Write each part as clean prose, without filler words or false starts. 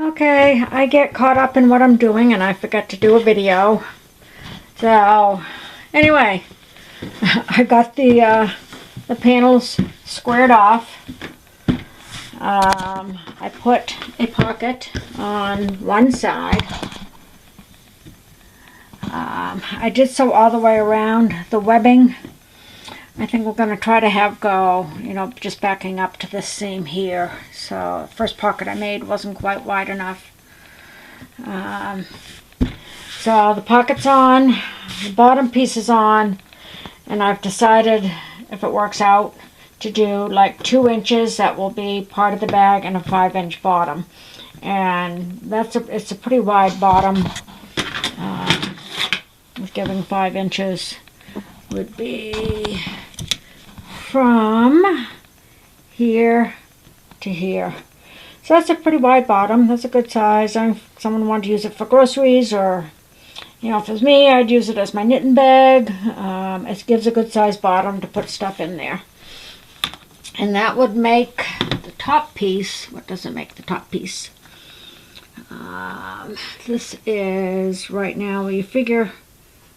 Okay, I get caught up in what I'm doing and I forget to do a video. So, anyway, I got the panels squared off. I put a pocket on one side. I did sew all the way around the webbing. I think we're going to try to have go, just backing up to this seam here. So the first pocket I made wasn't quite wide enough. So the pocket's on, the bottom piece is on, and I've decided, if it works out, to do like 2 inches. That will be part of the bag, and a 5-inch bottom. And it's a pretty wide bottom. Giving 5 inches would be from here to here. So that's a pretty wide bottom. That's a good size. If someone wanted to use it for groceries, or if it was me, I'd use it as my knitting bag. It gives a good size bottom to put stuff in there. And that would make the top piece. What does it make the top piece? This is, right now, you figure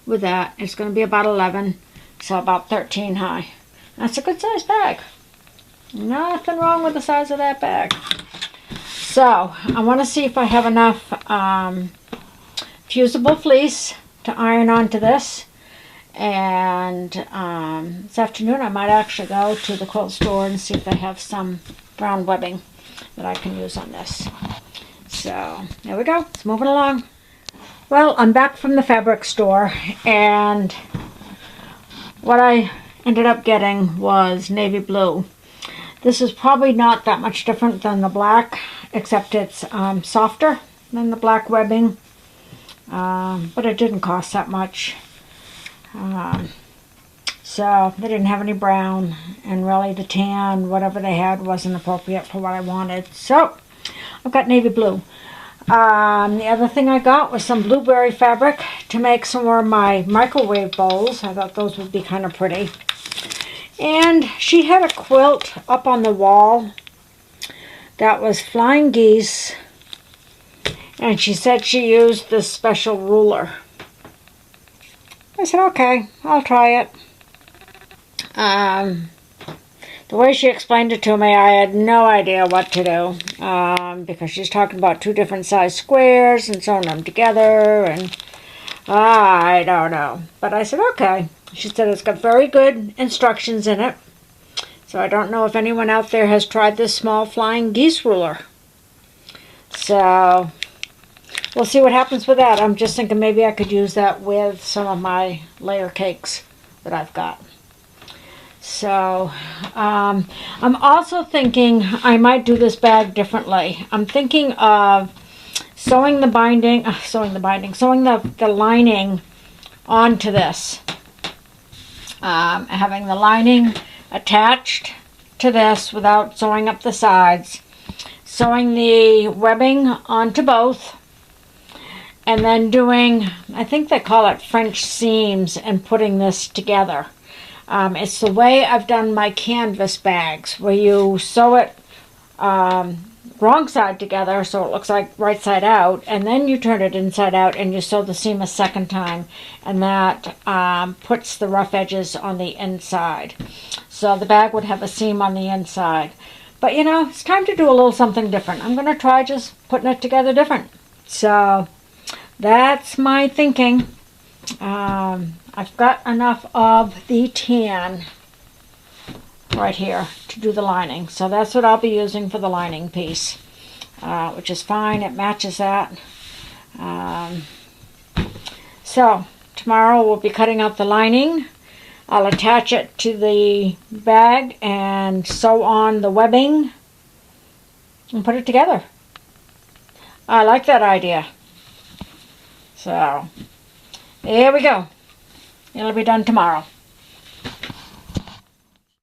with that, it's going to be about 11, so about 13 high. That's a good size bag. Nothing wrong with the size of that bag. So I want to see if I have enough fusible fleece to iron onto this. And this afternoon I might actually go to the quilt store and see if they have some brown webbing that I can use on this. So there we go. It's moving along. Well, I'm back from the fabric store, and what I ended up getting was navy blue. This is probably not that much different than the black, except it's softer than the black webbing, but it didn't cost that much. So they didn't have any brown, and really the tan, whatever they had, wasn't appropriate for what I wanted. So I've got navy blue. The other thing I got was some blueberry fabric to make some more of my microwave bowls. I thought those would be kind of pretty. And she had a quilt up on the wall that was flying geese, and she said she used this special ruler. I said, okay, I'll try it. The way she explained it to me, I had no idea what to do, because she's talking about 2 different size squares and sewing them together, and I don't know. But I said, okay. She said it's got very good instructions in it. So I don't know if anyone out there has tried this small flying geese ruler. So we'll see what happens with that. I'm just thinking maybe I could use that with some of my layer cakes that I've got. So I'm also thinking I might do this bag differently. I'm thinking of sewing the lining onto this. Having the lining attached to this without sewing up the sides. Sewing the webbing onto both. And then doing, I think they call it French seams, and putting this together. It's the way I've done my canvas bags, where you sew it wrong side together so it looks like right side out, and then you turn it inside out and you sew the seam a second time, and that puts the rough edges on the inside. So the bag would have a seam on the inside. But it's time to do a little something different. I'm going to try just putting it together different. So that's my thinking. I've got enough of the tan right here to do the lining. So that's what I'll be using for the lining piece, which is fine. It matches that. So tomorrow we'll be cutting out the lining. I'll attach it to the bag and sew on the webbing and put it together. I like that idea. So here we go. It'll be done tomorrow.